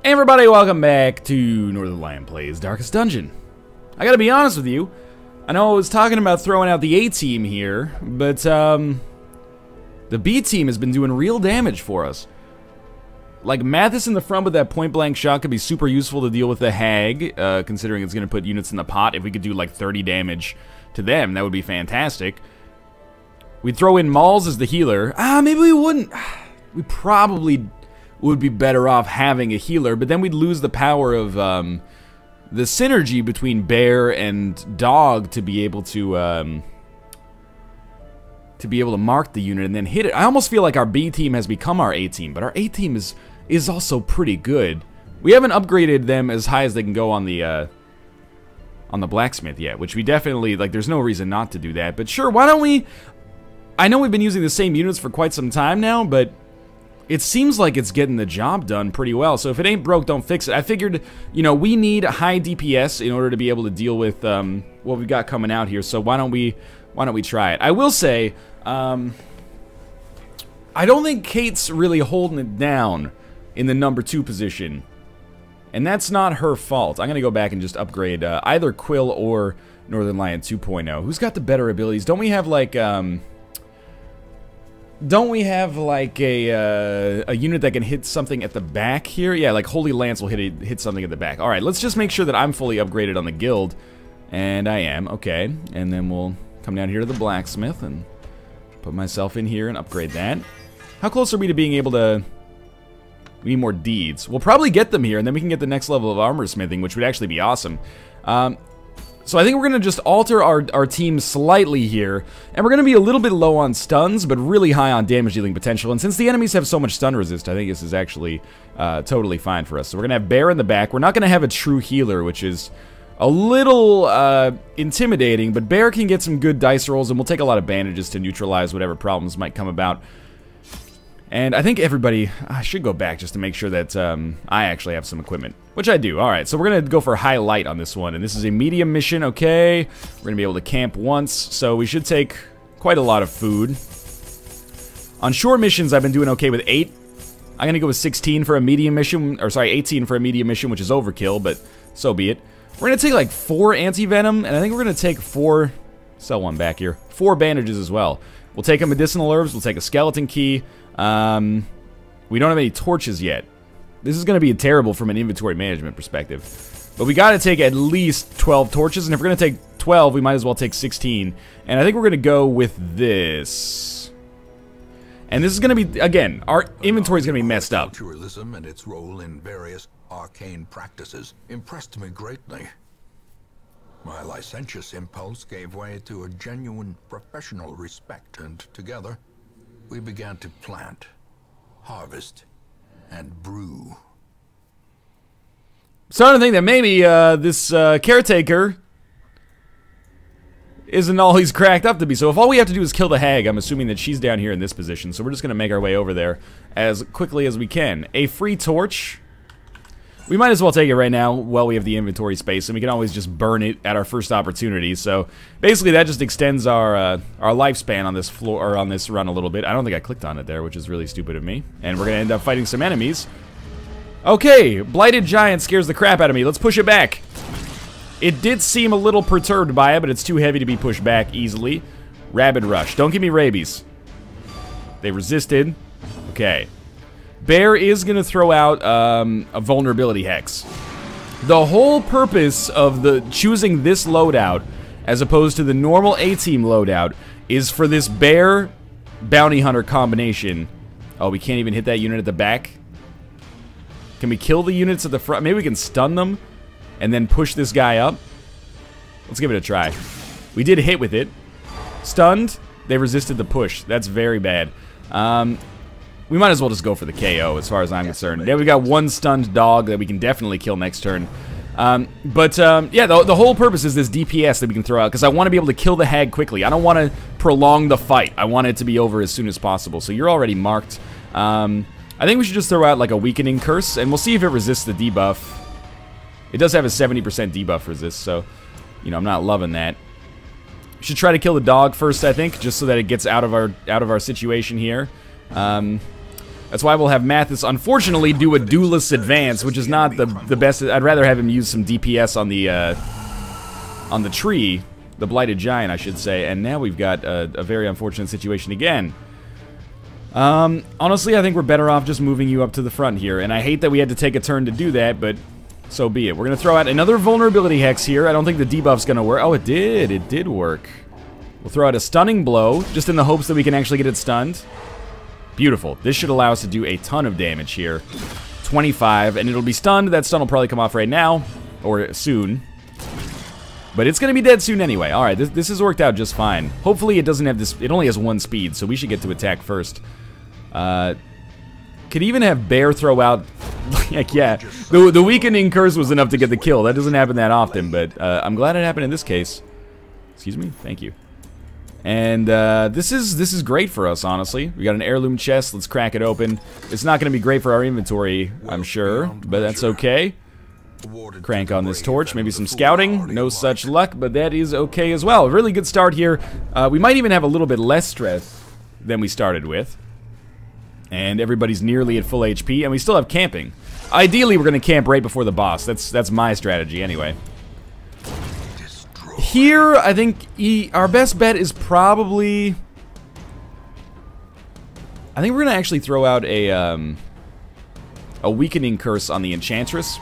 Hey everybody, welcome back to Northernlion Plays Darkest Dungeon. I gotta be honest with you, I know I was talking about throwing out the A team here, but the B team has been doing real damage for us. Like, Mathis in the front with that point-blank shot could be super useful to deal with the Hag, considering it's gonna put units in the pot. If we could do like 30 damage to them, that would be fantastic. We'd throw in Mauls as the healer. Maybe we wouldn't. We probably would be better off having a healer, but then we'd lose the power of the synergy between bear and dog to be able to mark the unit and then hit it. I almost feel like our B team has become our A team, but our A team is also pretty good. We haven't upgraded them as high as they can go on the blacksmith yet, which we definitely, like, there's no reason not to do that. But sure, why don't we? I know we've been using the same units for quite some time now, but it seems like it's getting the job done pretty well. So if it ain't broke, don't fix it. I figured, you know, we need high DPS in order to be able to deal with what we've got coming out here. So why don't we try it? I will say, I don't think Kate's really holding it down in the number 2 position, and that's not her fault. I'm gonna go back and just upgrade either Quill or Northernlion 2.0. Who's got the better abilities? Don't we have like a unit that can hit something at the back here? Yeah, like Holy Lance will hit something at the back. All right, let's just make sure that I'm fully upgraded on the guild, and I am. Okay, and then we'll come down here to the blacksmith and put myself in here and upgrade that. How close are we to being able to? We need more deeds. We'll probably get them here, and then we can get the next level of armor smithing, which would actually be awesome. So I think we're going to just alter our team slightly here, and we're going to be a little bit low on stuns, but really high on damage dealing potential. And since the enemies have so much stun resist, I think this is actually totally fine for us. So we're going to have Bear in the back. We're not going to have a true healer, which is a little intimidating, but Bear can get some good dice rolls, and we'll take a lot of bandages to neutralize whatever problems might come about. And I think everybody, I should go back just to make sure that I actually have some equipment, which I do. Alright, so we're going to go for high light on this one, and this is a medium mission, okay. We're going to be able to camp once, so we should take quite a lot of food. On short missions, I've been doing okay with 8. I'm going to go with 16 for a medium mission, or sorry, 18 for a medium mission, which is overkill, but so be it. We're going to take like 4 anti-venom, and I think we're going to take 4, sell one back here, 4 bandages as well. We'll take a medicinal herbs, we'll take a skeleton key. We don't have any torches yet. This is going to be terrible from an inventory management perspective. But we got to take at least 12 torches, and if we're going to take 12, we might as well take 16. And I think we're going to go with this. And this is going to be, again, our inventory is going to be messed up. Naturalism and its role in various arcane practices impressed me greatly. My licentious impulse gave way to a genuine professional respect, and together we began to plant, harvest, and brew. Starting to think that maybe this caretaker isn't all he's cracked up to be. So if all we have to do is kill the Hag, I'm assuming that she's down here in this position. So we're just going to make our way over there as quickly as we can. A free torch. We might as well take it right now while we have the inventory space, and we can always just burn it at our first opportunity. So basically, that just extends our lifespan on this floor, or on this run a little bit. I don't think I clicked on it there, which is really stupid of me. And we're gonna end up fighting some enemies. Okay, Blighted Giant scares the crap out of me. Let's push it back. It did seem a little perturbed by it, but it's too heavy to be pushed back easily. Rabid Rush. Don't give me rabies. They resisted. Okay. Bear is going to throw out a vulnerability hex. The whole purpose of choosing this loadout, as opposed to the normal A-team loadout, is for this Bear Bounty Hunter combination. Oh, we can't even hit that unit at the back? Can we kill the units at the front? Maybe we can stun them and then push this guy up? Let's give it a try. We did hit with it. Stunned, they resisted the push. That's very bad. We might as well just go for the KO as far as I'm concerned. Yeah, we got 1 stunned dog that we can definitely kill next turn. Yeah, the whole purpose is this DPS that we can throw out, because I want to be able to kill the Hag quickly. I don't want to prolong the fight. I want it to be over as soon as possible. So you're already marked. I think we should just throw out like a weakening curse, and we'll see if it resists the debuff. It does have a 70% debuff resist, so, you know, I'm not loving that. We should try to kill the dog first, I think, just so that it gets out of our situation here. That's why we'll have Mathis, unfortunately, do a duelist advance, which is not the best. I'd rather have him use some DPS on the tree, the Blighted Giant, I should say. And now we've got a very unfortunate situation again. Honestly, I think we're better off just moving you up to the front here. And I hate that we had to take a turn to do that, but so be it. We're going to throw out another vulnerability hex here. I don't think the debuff's going to work. Oh, it did. It did work. We'll throw out a stunning blow, just in the hopes that we can actually get it stunned. Beautiful. This should allow us to do a ton of damage here. 25, and it'll be stunned. That stun will probably come off right now, or soon. But it's going to be dead soon anyway. Alright, this has worked out just fine. Hopefully it doesn't have this... It only has 1 speed, so we should get to attack first. Could even have Bear throw out... Like, yeah. The weakening curse was enough to get the kill. That doesn't happen that often, but I'm glad it happened in this case. Excuse me? Thank you. And this is great for us, honestly. We got an heirloom chest. Let's crack it open. It's not going to be great for our inventory, I'm sure, but that's okay. Crank on this torch. Maybe some scouting. No such luck, but that is okay as well. Really good start here. We might even have a little bit less stress than we started with. And everybody's nearly at full HP, and we still have camping. Ideally, we're going to camp right before the boss. That's my strategy anyway. Here, I think our best bet is probably... I think we're going to actually throw out a weakening curse on the Enchantress.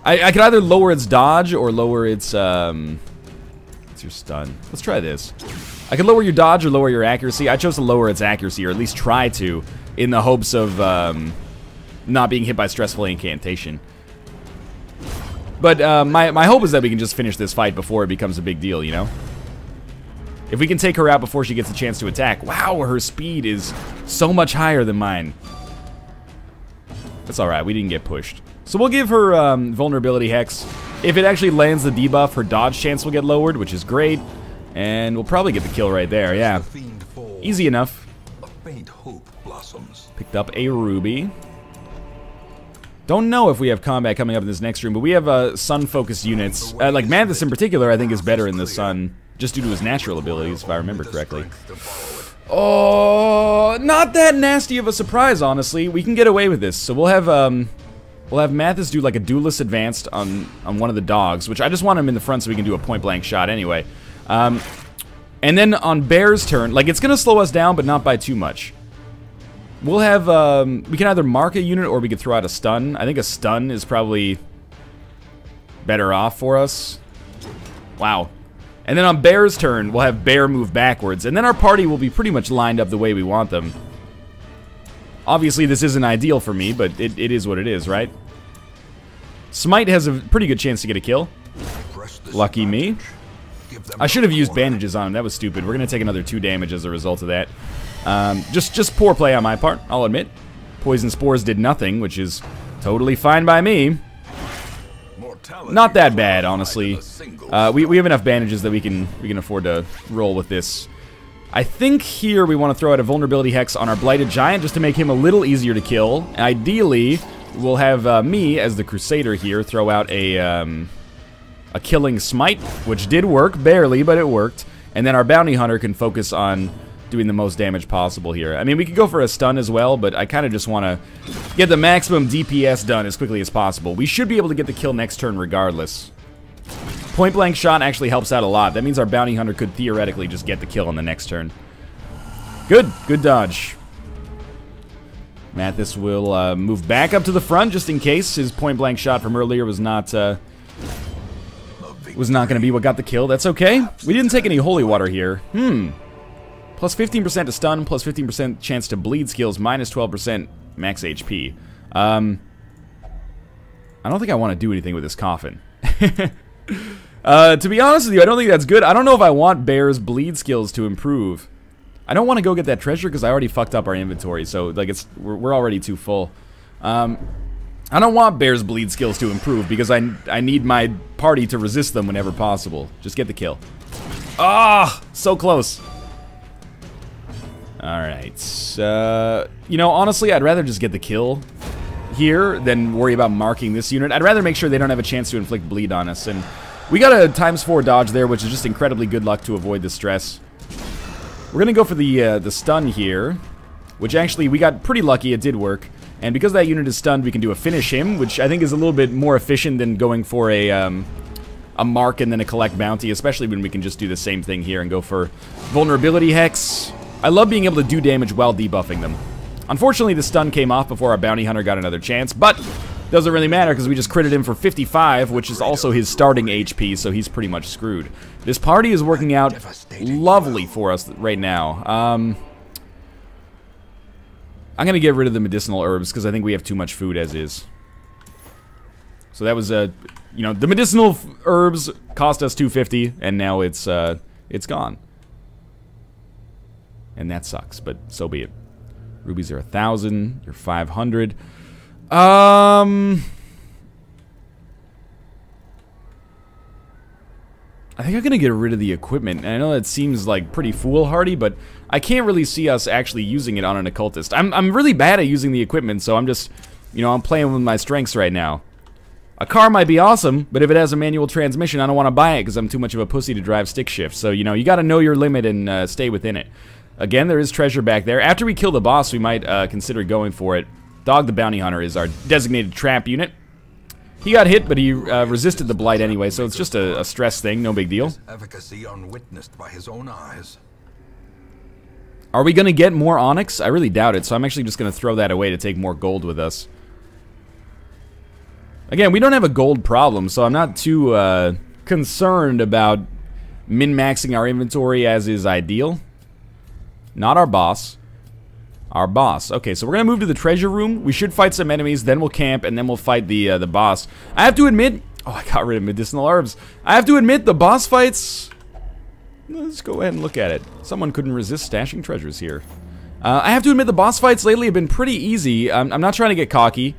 I could either lower its dodge or lower its... What's your stun? Let's try this. I could lower your dodge or lower your accuracy. I chose to lower its accuracy, or at least try to, in the hopes of not being hit by Stressful Incantation. But my hope is that we can just finish this fight before it becomes a big deal, you know? If we can take her out before she gets a chance to attack. Wow, her speed is so much higher than mine. That's alright, we didn't get pushed. So we'll give her Vulnerability Hex. If it actually lands the debuff, her dodge chance will get lowered, which is great. And we'll probably get the kill right there, yeah. Easy enough. Picked up a ruby. Don't know if we have combat coming up in this next room, but we have sun-focused units. Like Manthus in particular, I think is better in the sun, just due to his natural abilities, if I remember correctly. Oh, not that nasty of a surprise, honestly. We can get away with this. So we'll have Manthus do like a duelist advanced on one of the dogs, which I just want him in the front so we can do a point-blank shot anyway. And then on Bear's turn, like it's gonna slow us down, but not by too much. We'll have, we can either mark a unit or we could throw out a stun. I think a stun is probably better off for us. Wow. And then on Bear's turn, we'll have Bear move backwards, and then our party will be pretty much lined up the way we want them. Obviously, this isn't ideal for me, but it is what it is, right? Smite has a pretty good chance to get a kill. Lucky me. I should have used bandages on him. That was stupid. We're going to take another 2 damage as a result of that. Just poor play on my part, I'll admit. Poison Spores did nothing, which is totally fine by me. Not that bad, honestly. We have enough bandages that we can afford to roll with this. I think here we want to throw out a Vulnerability Hex on our Blighted Giant just to make him a little easier to kill. Ideally, we'll have me, as the Crusader here, throw out a Killing Smite, which did work, barely, but it worked. And then our Bounty Hunter can focus on doing the most damage possible here. I mean, we could go for a stun as well, but I kind of just want to get the maximum DPS done as quickly as possible. We should be able to get the kill next turn regardless. Point blank shot actually helps out a lot. That means our Bounty Hunter could theoretically just get the kill on the next turn. Good dodge. Manthus will move back up to the front just in case his point blank shot from earlier was not going to be what got the kill. That's okay. We didn't take any holy water here. Plus 15% to stun, plus 15% chance to bleed skills, minus 12% max HP. I don't think I want to do anything with this coffin. To be honest with you, I don't think that's good. I don't know if I want Bear's bleed skills to improve. I don't want to go get that treasure because I already fucked up our inventory, so like we're already too full. I don't want Bear's bleed skills to improve because I need my party to resist them whenever possible. Just get the kill. Ah, so close. Alright, you know, honestly, I'd rather just get the kill here than worry about marking this unit. I'd rather make sure they don't have a chance to inflict bleed on us, and we got a ×4 dodge there, which is just incredibly good luck to avoid the stress. We're gonna go for the stun here. which actually we got pretty lucky. It did work. And because that unit is stunned, we can do a finish him, which I think is a little bit more efficient than going for a mark and then a collect bounty, especially when we can just do the same thing here and go for vulnerability hex. I love being able to do damage while debuffing them. Unfortunately, the stun came off before our bounty hunter got another chance, but doesn't really matter because we just critted him for 55, which is also his starting HP, so he's pretty much screwed. This party is working out lovely for us right now. I'm going to get rid of the medicinal herbs because I think we have too much food as is. So that was, you know, the medicinal herbs cost us 250, and now it's gone. And that sucks, but so be it. Rubies are 1,000, you're 500. I think I'm gonna get rid of the equipment. And I know that seems like pretty foolhardy, but I can't really see us actually using it on an occultist. I'm really bad at using the equipment, so I'm just, you know, I'm playing with my strengths right now. A car might be awesome, but if it has a manual transmission, I don't want to buy it because I'm too much of a pussy to drive stick shift. So, you know, you got to know your limit and stay within it. Again, there is treasure back there. After we kill the boss, we might consider going for it. Dog the Bounty Hunter is our designated trap unit. He got hit, but he resisted the blight anyway, so it's just a stress thing, no big deal. Efficacy unwitnessed by his own eyes. Are we going to get more onyx? I really doubt it, so I'm actually just going to throw that away to take more gold with us. Again, we don't have a gold problem, so I'm not too concerned about min-maxing our inventory as is ideal. Not our boss. Our boss. Okay, so we're gonna move to the treasure room. We should fight some enemies, then we'll camp, and then we'll fight the boss. I have to admit... Oh, I got rid of medicinal herbs. I have to admit, the boss fights... Let's go ahead and look at it. Someone couldn't resist stashing treasures here. I have to admit, the boss fights lately have been pretty easy. I'm not trying to get cocky.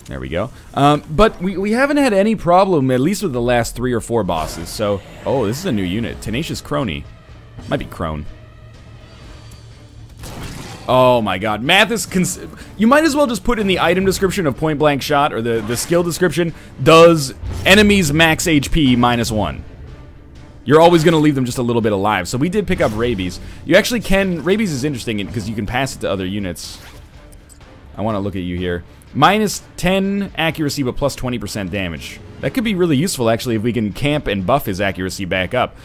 There we go. But we haven't had any problem, at least with the last 3 or 4 bosses. So, oh, this is a new unit. Tenacious Crony. Might be Crone. Oh my god. Math is... You might as well just put in the item description of Point Blank Shot, or the skill description, does enemies max HP -1. You're always going to leave them just a little bit alive. So we did pick up Rabies. You actually can... Rabies is interesting because you can pass it to other units. I want to look at you here. -10 accuracy, but plus 20% damage. That could be really useful, actually, if we can camp and buff his accuracy back up.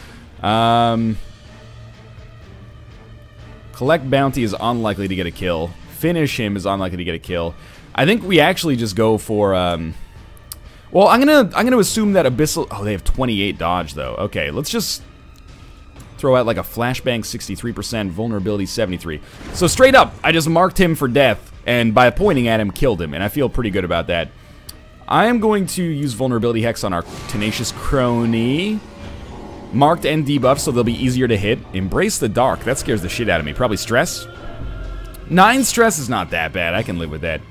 Collect bounty is unlikely to get a kill. Finish him is unlikely to get a kill. I think we actually just go for, well, I'm gonna assume that Abyssal... Oh, they have 28 dodge, though. Okay, let's just throw out like a flashbang 63%, vulnerability 73. So straight up, I just marked him for death, and by pointing at him, killed him, and I feel pretty good about that. I am going to use vulnerability hex on our Tenacious Crony. Marked and debuffed, so they'll be easier to hit. Embrace the dark. That scares the shit out of me. Probably stress. 9 stress is not that bad. I can live with that.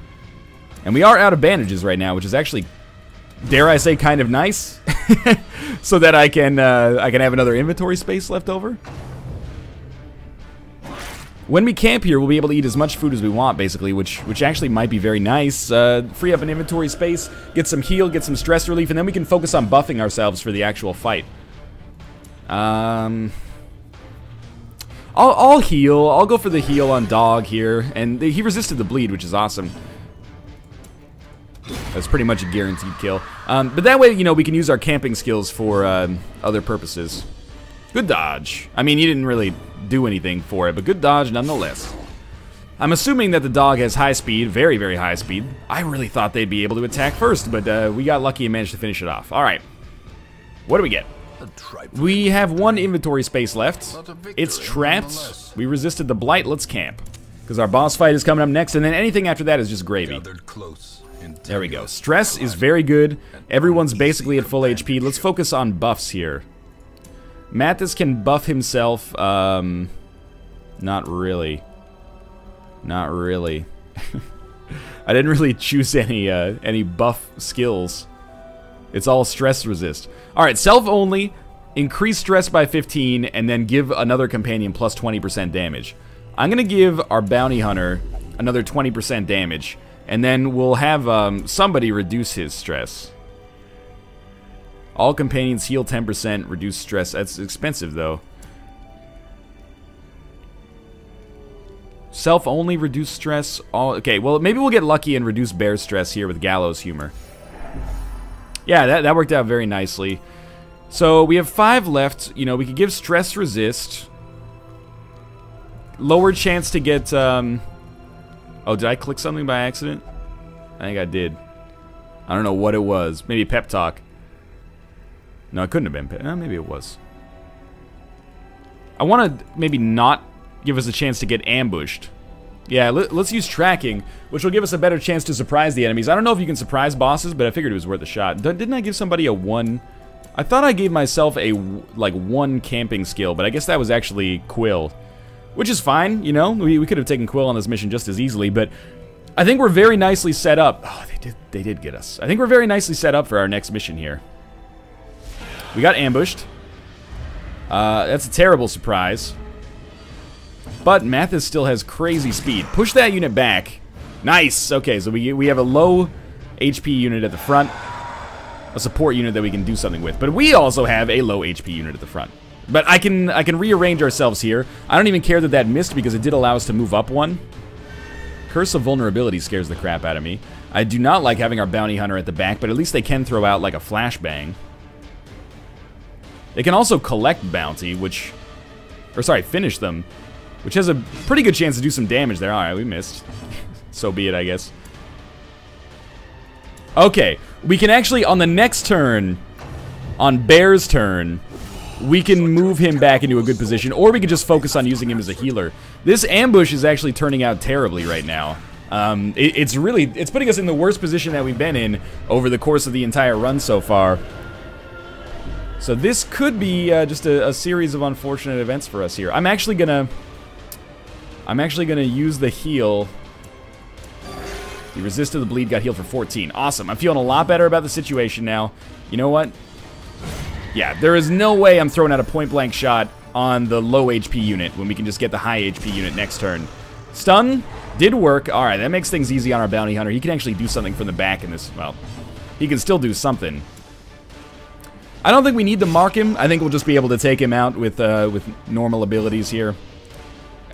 And we are out of bandages right now, which is actually, dare I say, kind of nice. So that I can have another inventory space left over. When we camp here, we'll be able to eat as much food as we want, basically, which actually might be very nice. Free up an inventory space, get some heal, get some stress relief, and then we can focus on buffing ourselves for the actual fight. I'll heal. I'll go for the heal on Dog here, and he resisted the bleed, which is awesome. That's pretty much a guaranteed kill. But that way, you know, we can use our camping skills for other purposes. Good dodge. I mean, you didn't really do anything for it, but good dodge nonetheless. I'm assuming that the dog has high speed, very, very high speed. I really thought they'd be able to attack first, but we got lucky and managed to finish it off. All right. What do we get? We have 1 inventory space left. It's trapped. We resisted the blight. Let's camp. Because our boss fight is coming up next, and then anything after that is just gravy. There we go. Stress is very good. Everyone's basically at full HP. Let's focus on buffs here. Mathis can buff himself. Not really. Not really. I didn't really choose any buff skills. It's all stress resist. Alright, self only, increase stress by 15, and then give another companion plus 20% damage. I'm going to give our bounty hunter another 20% damage, and then we'll have somebody reduce his stress. All companions heal 10%, reduce stress. That's expensive, though. Self-only reduce stress. All okay, well, maybe we'll get lucky and reduce bear stress here with Gallows Humor. Yeah, that worked out very nicely. So we have 5 left. You know, we could give stress resist. Lower chance to get, oh, did I click something by accident? I think I did. I don't know what it was. Maybe pep talk. No, it couldn't have been. Maybe it was. I want to maybe not give us a chance to get ambushed. Yeah, let's use tracking, which will give us a better chance to surprise the enemies. I don't know if you can surprise bosses, but I figured it was worth a shot. Didn't I give somebody a 1? I thought I gave myself a, like, 1 camping skill, but I guess that was actually Quill. Which is fine, you know? We could have taken Quill on this mission just as easily, but I think we're very nicely set up. Oh, they did get us. I think we're very nicely set up for our next mission here. We got ambushed. That's a terrible surprise. But Mathis still has crazy speed. Push that unit back. Nice! Okay, so we have a low HP unit at the front. A support unit that we can do something with. But we also have a low HP unit at the front. But I can rearrange ourselves here. I don't even care that that missed because it did allow us to move up 1. Curse of Vulnerability scares the crap out of me. I do not like having our Bounty Hunter at the back, but at least they can throw out like a flashbang. They can also collect bounty, which... Or sorry, finish them. Which has a pretty good chance to do some damage there. Alright, we missed. So be it, I guess. Okay, we can actually, on the next turn, on Bear's turn, we can move him back into a good position, or we can just focus on using him as a healer. This ambush is actually turning out terribly right now. It's putting us in the worst position that we've been in over the course of the entire run so far. So this could be just a series of unfortunate events for us here. I'm actually gonna use the heal. He resisted the bleed, got healed for 14. Awesome. I'm feeling a lot better about the situation now. You know what? Yeah, there is no way I'm throwing out a point-blank shot on the low HP unit when we can just get the high HP unit next turn. Stun did work. All right, that makes things easy on our Bounty Hunter. He can actually do something from the back in this. Well, he can still do something. I don't think we need to mark him. I think we'll just be able to take him out with normal abilities here.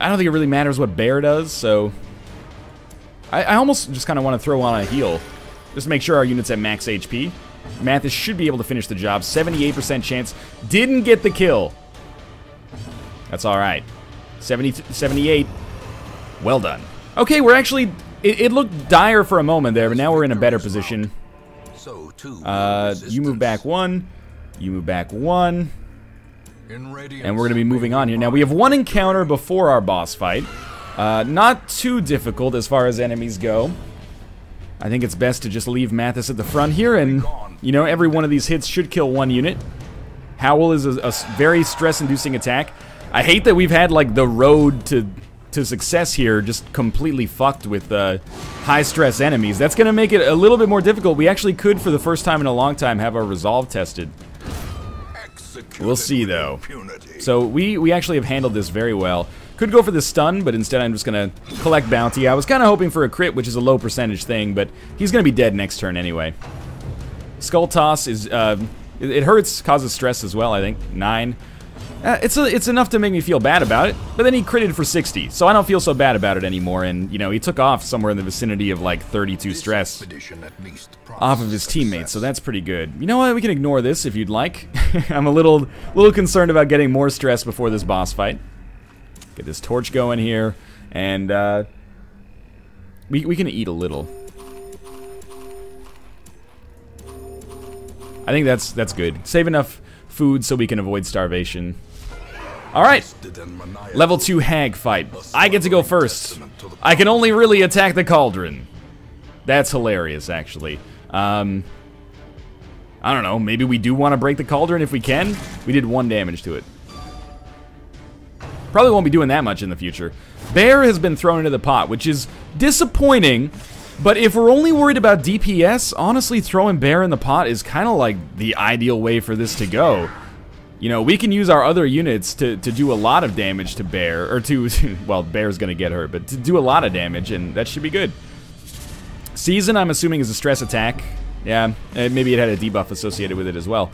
I don't think it really matters what Bear does, so... I almost just kind of want to throw on a heal. Just to make sure our unit's at max HP. Mathis should be able to finish the job. 78% chance. Didn't get the kill. That's alright. 78. Well done. Okay, we're actually... It looked dire for a moment there, but now we're in a better position. You move back 1. You move back 1. And we're going to be moving on here. Now, we have 1 encounter before our boss fight. Not too difficult as far as enemies go. I think it's best to just leave Mathis at the front here, and, you know, every one of these hits should kill 1 unit. Howl is a very stress-inducing attack. I hate that we've had, like, the road to success here just completely fucked with high-stress enemies. That's going to make it a little bit more difficult. We actually could, for the first time in a long time, have our resolve tested. We'll see, though. So we actually have handled this very well. Could go for the stun, but instead I'm just going to collect bounty. I was kind of hoping for a crit, which is a low percentage thing, but he's going to be dead next turn anyway. Skull Toss is, it hurts, causes stress as well, I think. 9. It's enough to make me feel bad about it, but then he critted for 60, so I don't feel so bad about it anymore, and, you know, he took off somewhere in the vicinity of, like, 32 stress off of his teammates, so that's pretty good. You know what, we can ignore this if you'd like. I'm a little concerned about getting more stress before this boss fight. Get this torch going here, and, we can eat a little. I think that's good. Save enough food so we can avoid starvation. Alright, level 2 hag fight. I get to go first. I can only really attack the cauldron. That's hilarious, actually. I don't know, maybe we do want to break the cauldron if we can. We did 1 damage to it. Probably won't be doing that much in the future. Bear has been thrown into the pot, which is disappointing, but if we're only worried about DPS, honestly throwing Bear in the pot is kind of like the ideal way for this to go. You know, we can use our other units to do a lot of damage to Bear, or to, well, Bear's gonna get hurt, but to do a lot of damage, and that should be good. Season, I'm assuming, is a stress attack. Yeah, maybe it had a debuff associated with it as well.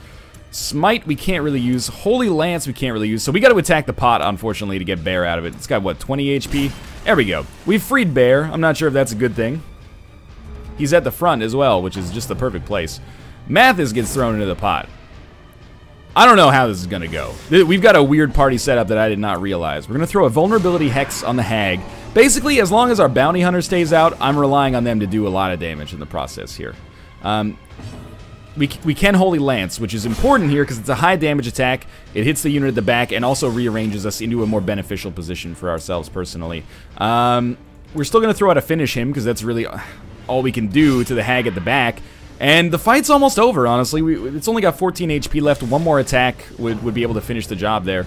Smite, we can't really use. Holy Lance, we can't really use. So we got to attack the pot, unfortunately, to get Bear out of it. It's got, what, 20 HP? There we go. We've freed Bear. I'm not sure if that's a good thing. He's at the front as well, which is just the perfect place. Mathis gets thrown into the pot. I don't know how this is going to go. We've got a weird party setup that I did not realize. We're going to throw a vulnerability hex on the hag. Basically, as long as our bounty hunter stays out, I'm relying on them to do a lot of damage in the process here. We can Holy Lance, which is important here because it's a high damage attack. It hits the unit at the back and also rearranges us into a more beneficial position for ourselves personally. We're still going to throw out a finish him because that's really all we can do to the hag at the back. And the fight's almost over, honestly. It's only got 14 HP left. One more attack would be able to finish the job there.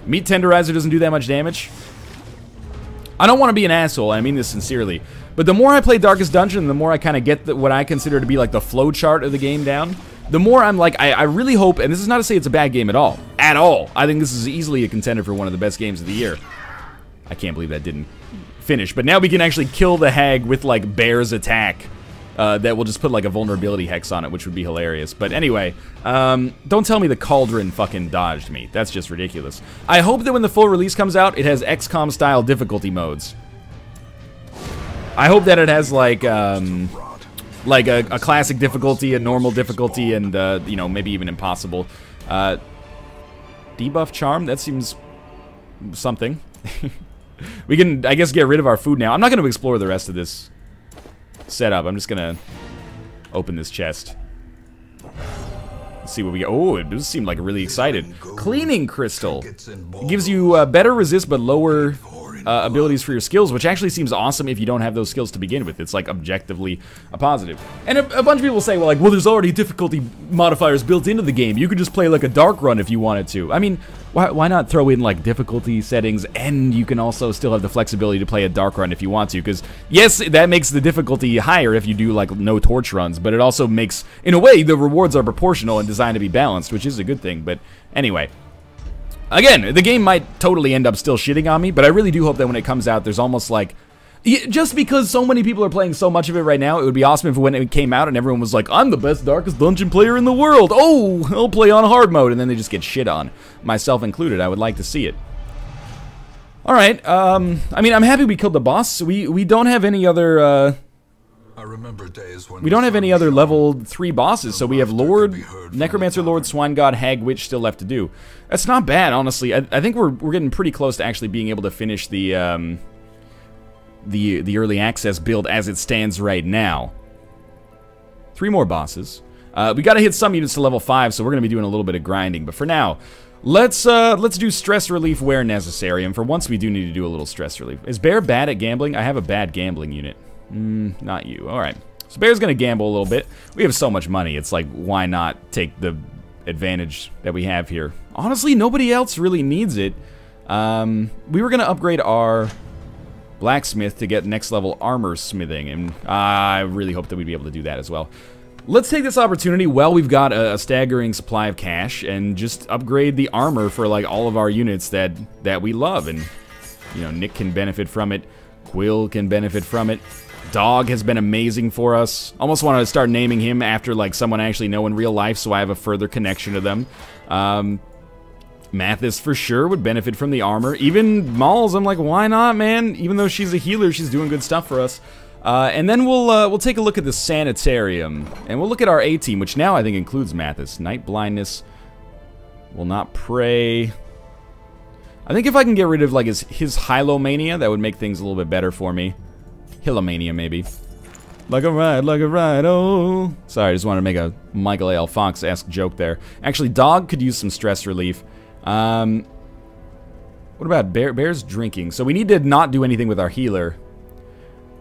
Meat Tenderizer doesn't do that much damage. I don't want to be an asshole, I mean this sincerely. But the more I play Darkest Dungeon, the more I kind of get what I consider to be like the flow chart of the game down, the more I'm like, I really hope, and this is not to say it's a bad game at all. At all. I think this is easily a contender for one of the best games of the year. I can't believe that didn't finish. But now we can actually kill the hag with like Bear's attack. That will just put like a vulnerability hex on it, which would be hilarious. But anyway, don't tell me the Cauldron fucking dodged me. That's just ridiculous. I hope that when the full release comes out, it has XCOM style difficulty modes. I hope that it has like a classic difficulty, a normal difficulty, and you know, maybe even impossible. Debuff charm, that seems something. We can, I guess, get rid of our food now. I'm not going to explore the rest of this setup. I'm just gonna open this chest. Let's see what we get. Oh, it does seem like really excited. Cleaning crystal. It gives you better resist but lower abilities for your skills, which actually seems awesome if you don't have those skills to begin with. It's like objectively a positive. And a bunch of people say, well, there's already difficulty modifiers built into the game. You could just play like a dark run if you wanted to. I mean, why not throw in like difficulty settings, and you can also still have the flexibility to play a dark run if you want to, because yes, that makes the difficulty higher if you do like no torch runs, but it also makes, in a way, the rewards are proportional and designed to be balanced, which is a good thing. But anyway, again, the game might totally end up still shitting on me, but I really do hope that when it comes out, there's almost like, just because so many people are playing so much of it right now, it would be awesome if when it came out and everyone was like, I'm the best Darkest Dungeon player in the world. Oh, I'll play on hard mode, and then they just get shit on, myself included. I would like to see it. All right. I mean, I'm happy we killed the boss. We don't have any other. I remember days when we don't have any other level 3 bosses, so we have Lord, Necromancer Lord, Swine God, Hag Witch still left to do. That's not bad, honestly. I think we're getting pretty close to actually being able to finish the early access build as it stands right now. 3 more bosses. We got to hit some units to level 5, so we're going to be doing a little bit of grinding. But for now, let's do stress relief where necessary. And for once, we do need to do a little stress relief. Is Bear bad at gambling? I have a bad gambling unit. Not you. All right. So Bear's going to gamble a little bit. We have so much money. It's like, why not take the advantage that we have here? Honestly, nobody else really needs it. We were going to upgrade our blacksmith to get next level armor smithing, and I really hope that we'd be able to do that as well. Let's take this opportunity while we've got a staggering supply of cash and just upgrade the armor for like all of our units that we love. And you know, Nick can benefit from it, Quill can benefit from it. Dog has been amazing for us. Almost want to start naming him after like someone I actually know in real life, so I have a further connection to them. Mathis for sure would benefit from the armor. Even Malls, I'm like, why not, man? Even though she's a healer, she's doing good stuff for us. And then we'll take a look at the sanitarium, and we'll look at our A team, which now I think includes Mathis. Night blindness, will not pray. I think if I can get rid of like his Hylomania, that would make things a little bit better for me. Hylomania, maybe. Like a ride, oh. Sorry, I just wanted to make a Michael A. L. Fox-esque joke there. Actually, Dog could use some stress relief. What about Bear? Bear's drinking. So we need to not do anything with our healer.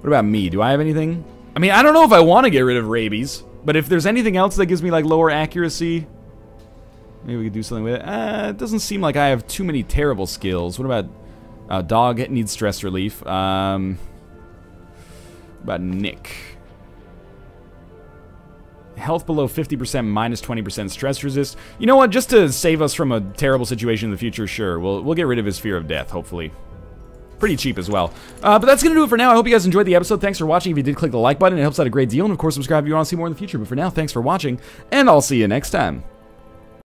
What about me? Do I have anything? I mean, I don't know if I want to get rid of rabies, but if there's anything else that gives me like lower accuracy, maybe we could do something with it. It doesn't seem like I have too many terrible skills. What about Dog needs stress relief. What about Nick? Health below 50%, minus 20% stress resist. You know what? Just to save us from a terrible situation in the future, sure. We'll get rid of his fear of death, hopefully. Pretty cheap as well. But that's going to do it for now. I hope you guys enjoyed the episode. Thanks for watching. If you did, click the like button. It helps out a great deal. And, of course, subscribe if you want to see more in the future. But for now, thanks for watching, and I'll see you next time.